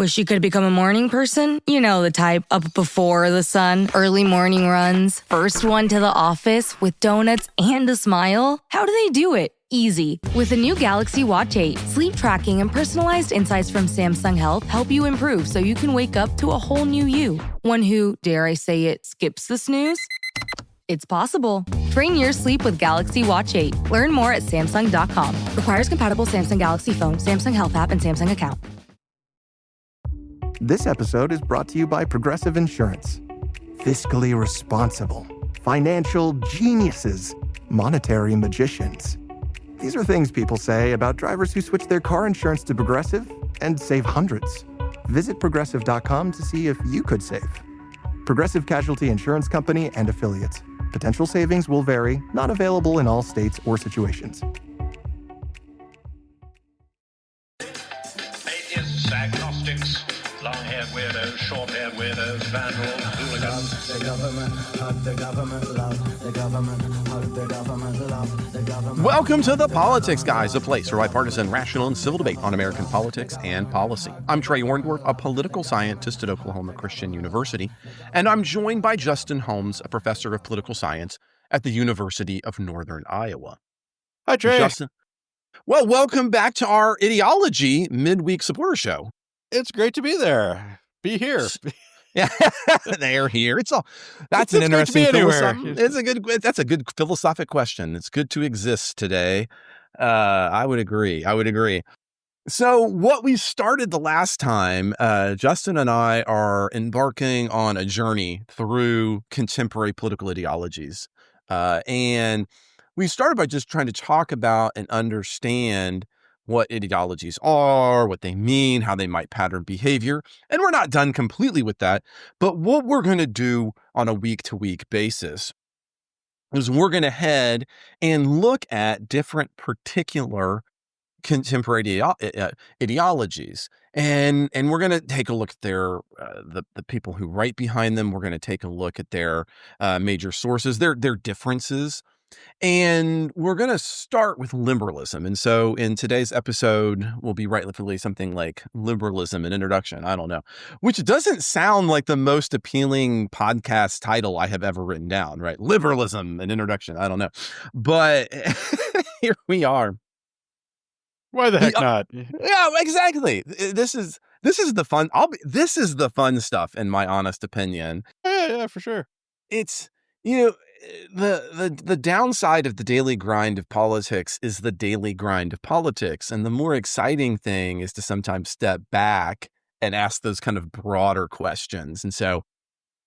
Wish you could become a morning person? You know the type, up before the sun, early morning runs, first one to the office with donuts and a smile. How do they do it? Easy. With the new Galaxy Watch 8, sleep tracking and personalized insights from Samsung Health help you improve so you can wake up to a whole new you. One who, dare I say it, skips the snooze? It's possible. Train your sleep with Galaxy Watch 8. Learn more at Samsung.com. Requires compatible Samsung Galaxy phone, Samsung Health app, and Samsung account. This episode is brought to you by Progressive Insurance. Fiscally responsible, financial geniuses, monetary magicians. These are things people say about drivers who switch their car insurance to Progressive and save hundreds. Visit Progressive.com to see if you could save. Progressive Casualty Insurance Company and Affiliates. Potential savings will vary, not available in all states or situations. Atheists, agnostics, long-haired weirdos, short-haired weirdos, vandals, hooligans. The government, hug the government, love the government, hug the government, love the government. Welcome to The Politics Guys, a place for bipartisan, rational, and civil debate on American politics and policy. I'm Trey Orndorff, a political scientist at Oklahoma Christian University, and I'm joined by Justin Holmes, a professor of political science at the University of Northern Iowa. Hi, Trey. Justin, well, welcome back to our Ideology midweek supporter show. It's great to be there. Be here. Yeah, they're here. That's an interesting That's a good philosophic question. It's good to exist today. I would agree. So what we started the last time, Justin and I are embarking on a journey through contemporary political ideologies. And we started by just trying to talk about and understand what ideologies are, what they mean, how they might pattern behavior. And we're not done completely with that. But what we're going to do on a week-to-week basis is we're going to head and look at different particular contemporary ideologies. And we're going to take a look at their the people who write behind them. We're going to take a look at their major sources, their differences. And we're going to start with liberalism. And so in today's episode, we'll be rightfully something like liberalism, an introduction. I don't know, which doesn't sound like the most appealing podcast title I have ever written down, right? Liberalism, an introduction. I don't know. But here we are. Why the heck not? Yeah, exactly. This is the fun. This is the fun stuff, in my honest opinion. Yeah, for sure. It's, the downside of the daily grind of politics is the daily grind of politics. And the more exciting thing is to sometimes step back and ask those kind of broader questions. And so,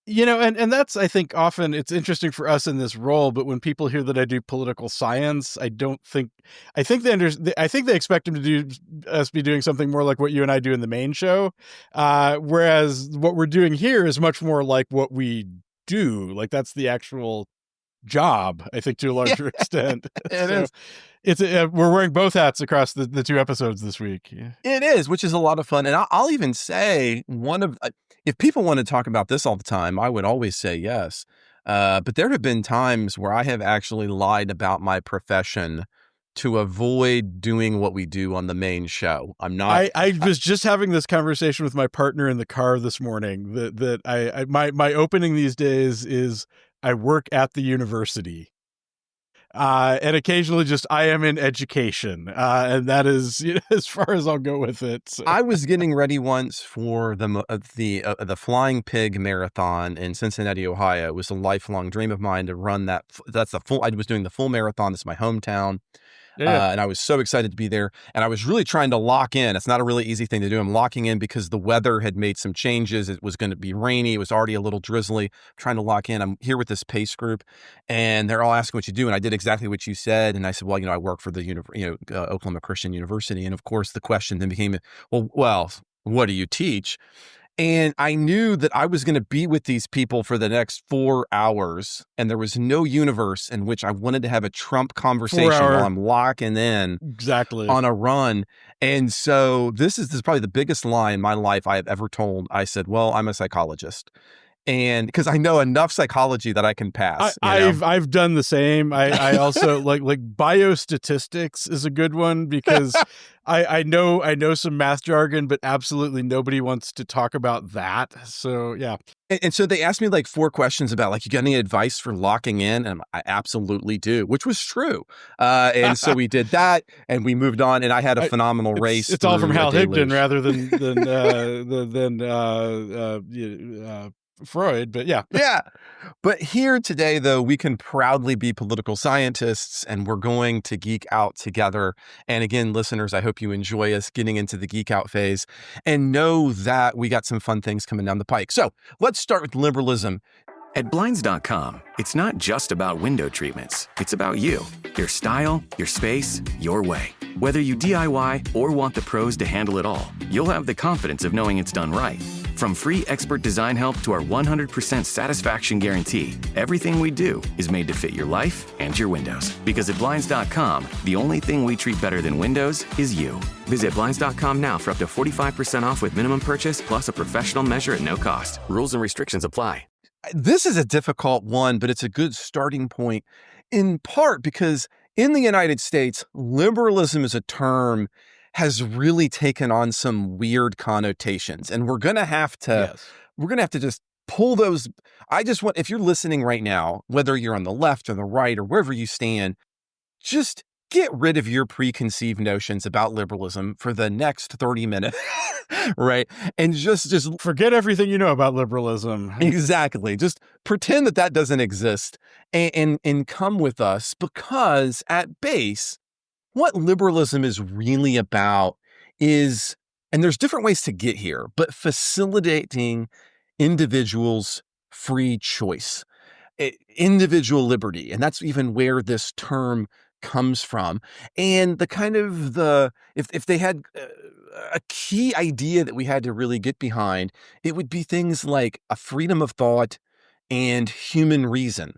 and that's, I think, often it's interesting for us in this role, but when people hear that I do political science, I think they expect them to do us be doing something more like what you and I do in the main show. Whereas what we're doing here is much more like what we do. Like that's the actual job, I think, to a larger extent. We're wearing both hats across the two episodes this week. Yeah. It is, which is a lot of fun. And I'll even say if people want to talk about this all the time, I would always say yes. But there have been times where I have actually lied about my profession to avoid doing what we do on the main show. I'm not. I was just having this conversation with my partner in the car this morning that my opening these days is I work at the university. And occasionally just I am in education. And that is as far as I'll go with it. So. I was getting ready once for the Flying Pig Marathon in Cincinnati, Ohio. It was a lifelong dream of mine to run that. I was doing the full marathon. It's my hometown. Yeah. And I was so excited to be there. And I was really trying to lock in. It's not a really easy thing to do. I'm locking in because the weather had made some changes. It was going to be rainy. It was already a little drizzly. I'm trying to lock in. I'm here with this pace group, and they're all asking what you do. And I did exactly what you said. And I said, well, I work for the Oklahoma Christian University. And of course, the question then became, well, what do you teach? And I knew that I was going to be with these people for the next 4 hours, and there was no universe in which I wanted to have a Trump conversation while I'm locking in on a run. And so this is probably the biggest lie in my life I have ever told. I said, well, I'm a psychologist. And because I know enough psychology that I can pass. I've done the same. I also like biostatistics is a good one because I know some math jargon, but absolutely nobody wants to talk about that. So yeah. And so they asked me like 4 questions about like, you got any advice for locking in? And I absolutely do, which was true. And so we did that and we moved on, and I had a phenomenal race. It's all from Hal Higdon rather than Freud, but yeah. Yeah. But here today, though, we can proudly be political scientists, and we're going to geek out together. And again, listeners, I hope you enjoy us getting into the geek out phase and know that we got some fun things coming down the pike. So let's start with liberalism. At Blinds.com, it's not just about window treatments. It's about you, your style, your space, your way. Whether you DIY or want the pros to handle it all, you'll have the confidence of knowing it's done right. From free expert design help to our 100% satisfaction guarantee, everything we do is made to fit your life and your windows. Because at Blinds.com, the only thing we treat better than windows is you. Visit Blinds.com now for up to 45% off with minimum purchase plus a professional measure at no cost. Rules and restrictions apply. This is a difficult one, but it's a good starting point, in part because in the United States, liberalism as a term has really taken on some weird connotations, and we're going to have to just pull those. If you're listening right now, whether you're on the left or the right or wherever you stand, just get rid of your preconceived notions about liberalism for the next 30 minutes, right? And just forget everything you know about liberalism. Exactly. Just pretend that doesn't exist and come with us, because at base, what liberalism is really about is, and there's different ways to get here, but facilitating individuals' free choice, individual liberty. And that's even where this term comes from. And if they had a key idea that we had to really get behind, it would be things like a freedom of thought and human reason.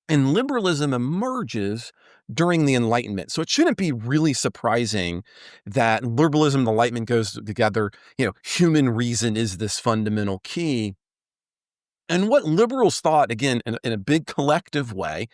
And liberalism emerges during the Enlightenment. So it shouldn't be really surprising that liberalism and Enlightenment goes together. Human reason is this fundamental key. And what liberals thought, again, in a big collective way,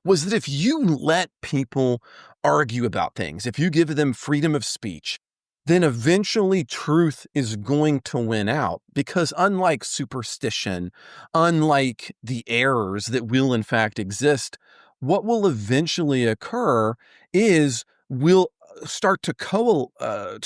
was that if you let people argue about things, if you give them freedom of speech, then eventually truth is going to win out. Because unlike superstition, unlike the errors that will in fact exist, what will eventually occur is we'll start to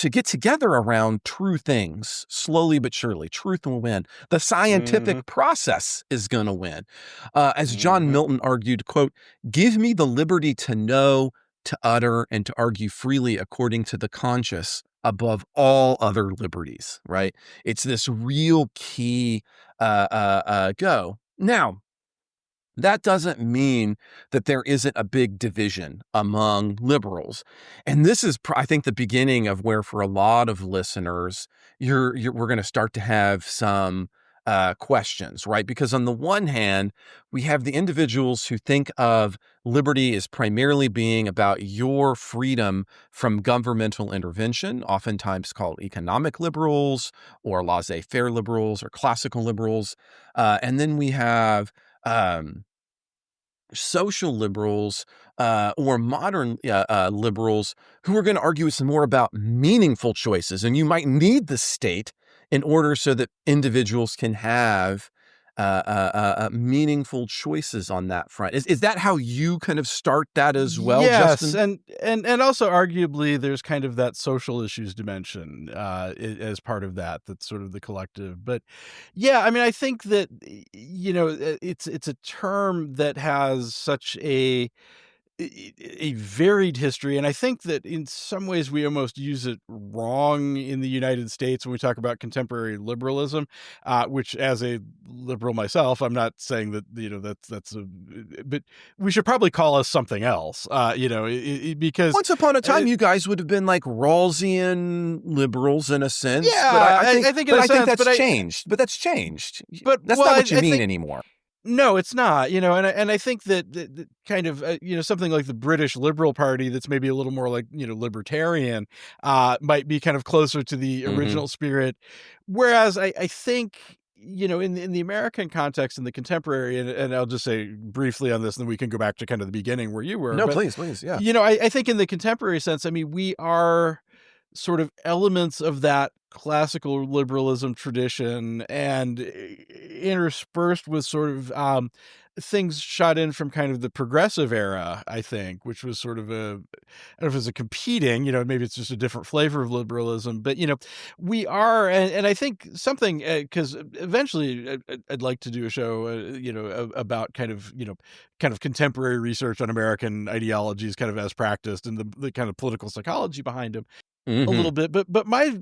get together around true things, slowly but surely. Truth will win. The scientific process is going to win. As John Milton argued, quote, "Give me the liberty to know, to utter, and to argue freely according to the conscience above all other liberties," right? It's this real key go. Now, that doesn't mean that there isn't a big division among liberals. And this is, I think, the beginning of where, for a lot of listeners, we're going to start to have some questions, right? Because on the one hand, we have the individuals who think of liberty as primarily being about your freedom from governmental intervention, oftentimes called economic liberals or laissez-faire liberals or classical liberals. And then we have social liberals or modern liberals who are going to argue it's more about meaningful choices. And you might need the state in order so that individuals can have meaningful choices on that front. Is that how you kind of start that as well, yes, Justin? And also arguably there's kind of that social issues dimension as part of that's sort of the collective. But yeah, I mean, I think that, it's a term that has such a varied history. And I think that in some ways we almost use it wrong in the United States when we talk about contemporary liberalism, which, as a liberal myself, I'm not saying that, but we should probably call us something else, because once upon a time, you guys would have been like Rawlsian liberals in a sense. Yeah, but I think that's changed. But that's changed. But that's not what you mean anymore. No, it's not, and I think that kind of, something like the British Liberal Party that's maybe a little more like, libertarian, might be kind of closer to the original spirit. Whereas I think, in the American context, in the contemporary, and I'll just say briefly on this, and then we can go back to kind of the beginning where you were. No, but, please. Yeah. I think in the contemporary sense, I mean, we are sort of elements of that classical liberalism tradition, and interspersed with sort of things shot in from kind of the progressive era, I think, which was sort of I don't know if it's a competing, maybe it's just a different flavor of liberalism, but, we are, and I think something, because eventually I'd like to do a show, about kind of contemporary research on American ideologies, kind of as practiced, and the kind of political psychology behind them. A little bit, but my,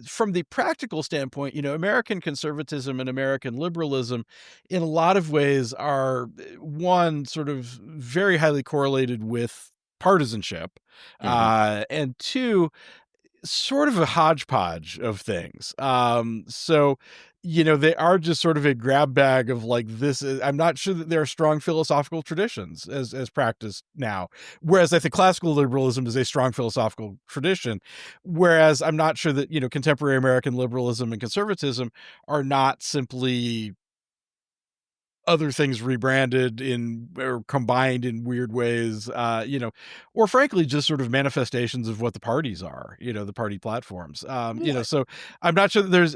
from the practical standpoint, American conservatism and American liberalism in a lot of ways are, one, sort of very highly correlated with partisanship, and two, sort of a hodgepodge of things. So, they are just sort of a grab bag of like this. I'm not sure that there are strong philosophical traditions as practiced now. Whereas I think classical liberalism is a strong philosophical tradition. Whereas I'm not sure that, contemporary American liberalism and conservatism are not simply other things rebranded or combined in weird ways, or frankly, just sort of manifestations of what the parties are, the party platforms, so I'm not sure that there's,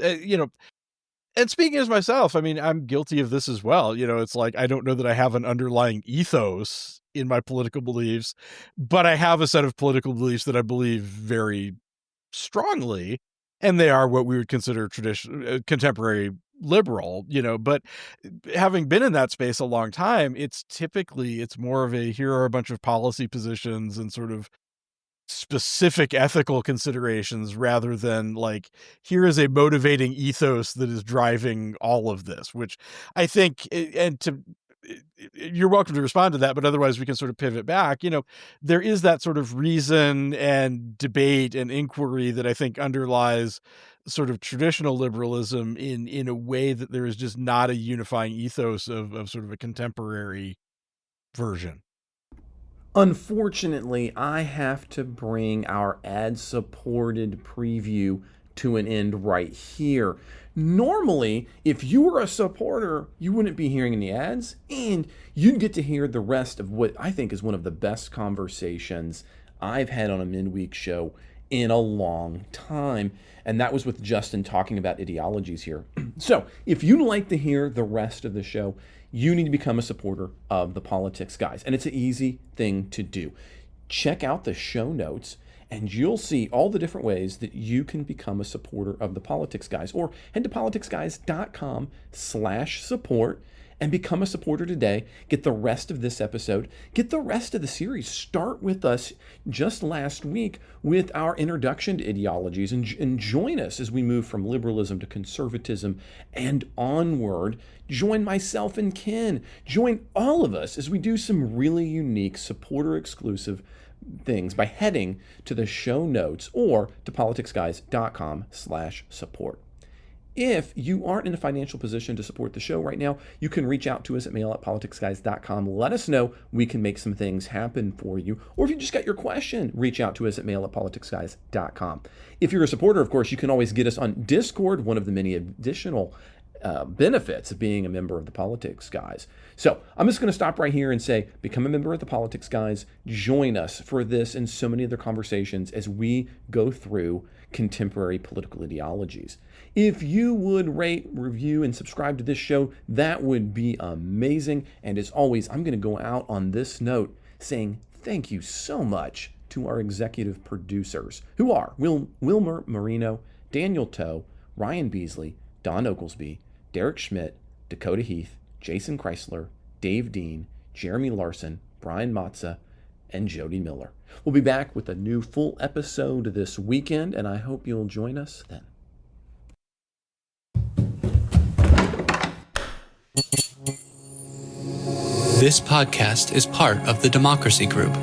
and speaking as myself, I mean, I'm guilty of this as well. It's like, I don't know that I have an underlying ethos in my political beliefs, but I have a set of political beliefs that I believe very strongly, and they are what we would consider contemporary liberal, but having been in that space a long time, it's more of a, here are a bunch of policy positions and sort of specific ethical considerations, rather than like, here is a motivating ethos that is driving all of this, which I think, you're welcome to respond to that, but otherwise we can sort of pivot back. There is that sort of reason and debate and inquiry that I think underlies sort of traditional liberalism in a way that there is just not a unifying ethos of sort of a contemporary version. Unfortunately, I have to bring our ad-supported preview to an end right here. Normally, if you were a supporter, you wouldn't be hearing any ads, and you'd get to hear the rest of what I think is one of the best conversations I've had on a midweek show in a long time. And that was with Justin talking about ideologies here. So if you'd like to hear the rest of the show, you need to become a supporter of the Politics Guys. And it's an easy thing to do. Check out the show notes, and you'll see all the different ways that you can become a supporter of the Politics Guys. Or head to politicsguys.com/support and become a supporter today. Get the rest of this episode. Get the rest of the series. Start with us just last week with our introduction to ideologies, and join us as we move from liberalism to conservatism and onward. Join myself and Ken. Join all of us as we do some really unique supporter-exclusive things by heading to the show notes or to politicsguys.com/support. If you aren't in a financial position to support the show right now, you can reach out to us at mail@politicsguys.com. Let us know. We can make some things happen for you. Or if you just got your question, reach out to us at mail@politicsguys.com. If you're a supporter, of course, you can always get us on Discord, one of the many additional benefits of being a member of the Politics Guys. So I'm just going to stop right here and say, become a member of the Politics Guys. Join us for this and so many other conversations as we go through contemporary political ideologies. If you would rate, review, and subscribe to this show, that would be amazing. And as always, I'm going to go out on this note saying thank you so much to our executive producers, who are Wilmer Marino, Daniel Toe, Ryan Beasley, Don Oglesby, Derek Schmidt, Dakota Heath, Jason Chrysler, Dave Dean, Jeremy Larson, Brian Matza, and Jody Miller. We'll be back with a new full episode this weekend, and I hope you'll join us then. This podcast is part of the Democracy Group,